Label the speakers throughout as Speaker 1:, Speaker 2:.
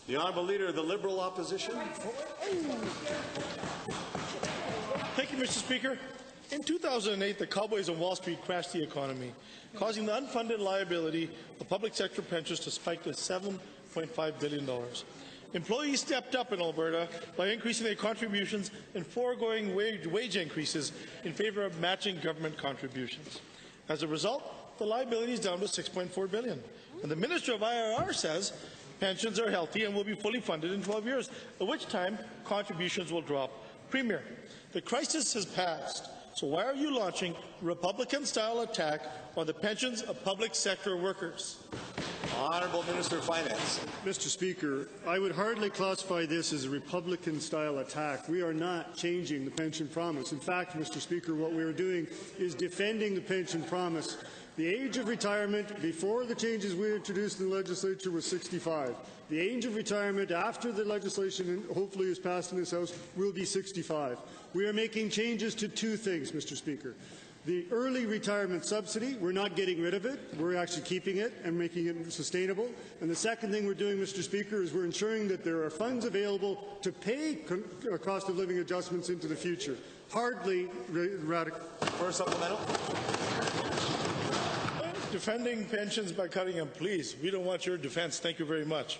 Speaker 1: The Honourable Leader of the Liberal Opposition.
Speaker 2: Thank you, Mr. Speaker. In 2008, the cowboys on Wall Street crashed the economy, causing the unfunded liability of public sector pensions to spike to $7.5 billion. Employees stepped up in Alberta by increasing their contributions and foregoing wage increases in favour of matching government contributions. As a result, the liability is down to $6.4 billion. And the Minister of IIR says pensions are healthy and will be fully funded in 12 years, at which time contributions will drop. Premier, the crisis has passed, so why are you launching a Republican-style attack on the pensions of public sector workers?
Speaker 1: Honourable Minister of Finance.
Speaker 3: Mr. Speaker, I would hardly classify this as a Republican-style attack. We are not changing the pension promise. In fact, Mr. Speaker, what we are doing is defending the pension promise. The age of retirement before the changes we introduced in the Legislature was 65. The age of retirement after the legislation hopefully is passed in this House will be 65. We are making changes to two things, Mr. Speaker. The early retirement subsidy, we're not getting rid of it. We're actually keeping it and making it sustainable. And the second thing we're doing, Mr. Speaker, is we're ensuring that there are funds available to pay cost of living adjustments into the future. Hardly radical.
Speaker 1: For a supplemental.
Speaker 2: Defending pensions by cutting them, please. We don't want your defence. Thank you very much.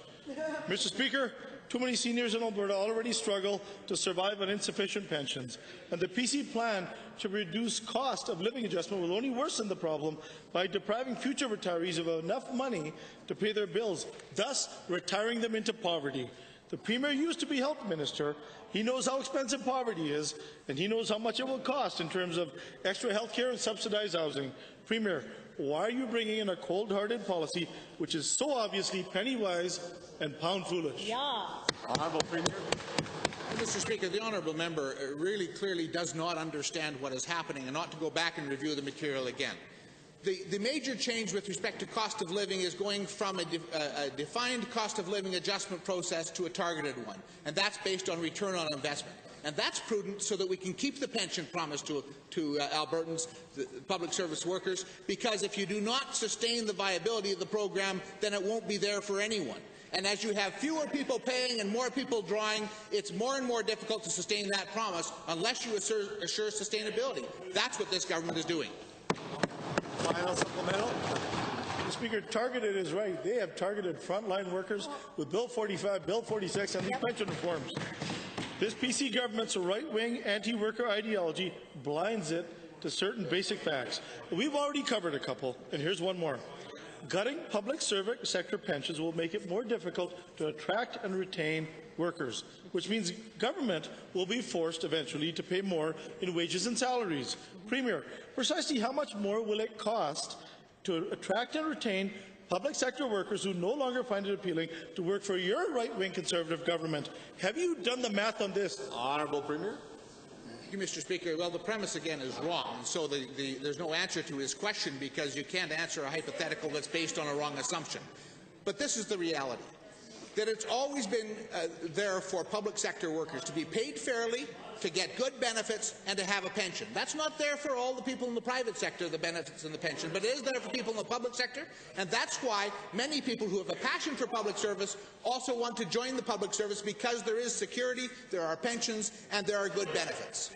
Speaker 2: Mr. Speaker, too many seniors in Alberta already struggle to survive on insufficient pensions, and the PC plan to reduce cost of living adjustment will only worsen the problem by depriving future retirees of enough money to pay their bills, thus retiring them into poverty. The Premier used to be Health Minister. He knows how expensive poverty is, and he knows how much it will cost in terms of extra health care and subsidized housing. Premier, why are you bringing in a cold-hearted policy which is so obviously penny-wise and pound-foolish?
Speaker 4: Yeah.
Speaker 1: Honourable Premier.
Speaker 5: Mr. Speaker, the honourable member really clearly does not understand what is happening and ought to go back and review the material again. The major change with respect to cost of living is going from a defined cost of living adjustment process to a targeted one, and that's based on return on investment. And that's prudent so that we can keep the pension promise to Albertans, the public service workers, because if you do not sustain the viability of the program, then it won't be there for anyone. And as you have fewer people paying and more people drawing, it's more and more difficult to sustain that promise unless you assure sustainability. That's what this government is doing.
Speaker 1: Final supplemental.
Speaker 2: Mr. Speaker, targeted is right. They have targeted frontline workers with Bill 45, Bill 46, and these pension reforms. This PC government's right-wing anti-worker ideology blinds it to certain basic facts. We've already covered a couple, and here's one more. Gutting public sector pensions will make it more difficult to attract and retain workers, which means government will be forced eventually to pay more in wages and salaries. Premier, precisely how much more will it cost to attract and retain public sector workers who no longer find it appealing to work for your right-wing Conservative government? Have you done the math on this?
Speaker 1: Honourable Premier.
Speaker 5: Thank you, Mr. Speaker. Well, the premise again is wrong, so there's no answer to his question because you can't answer a hypothetical that's based on a wrong assumption. But this is the reality, that it's always been there for public sector workers to be paid fairly, to get good benefits, and to have a pension. That's not there for all the people in the private sector, the benefits and the pension, but it is there for people in the public sector, and that's why many people who have a passion for public service also want to join the public service, because there is security, there are pensions, and there are good benefits.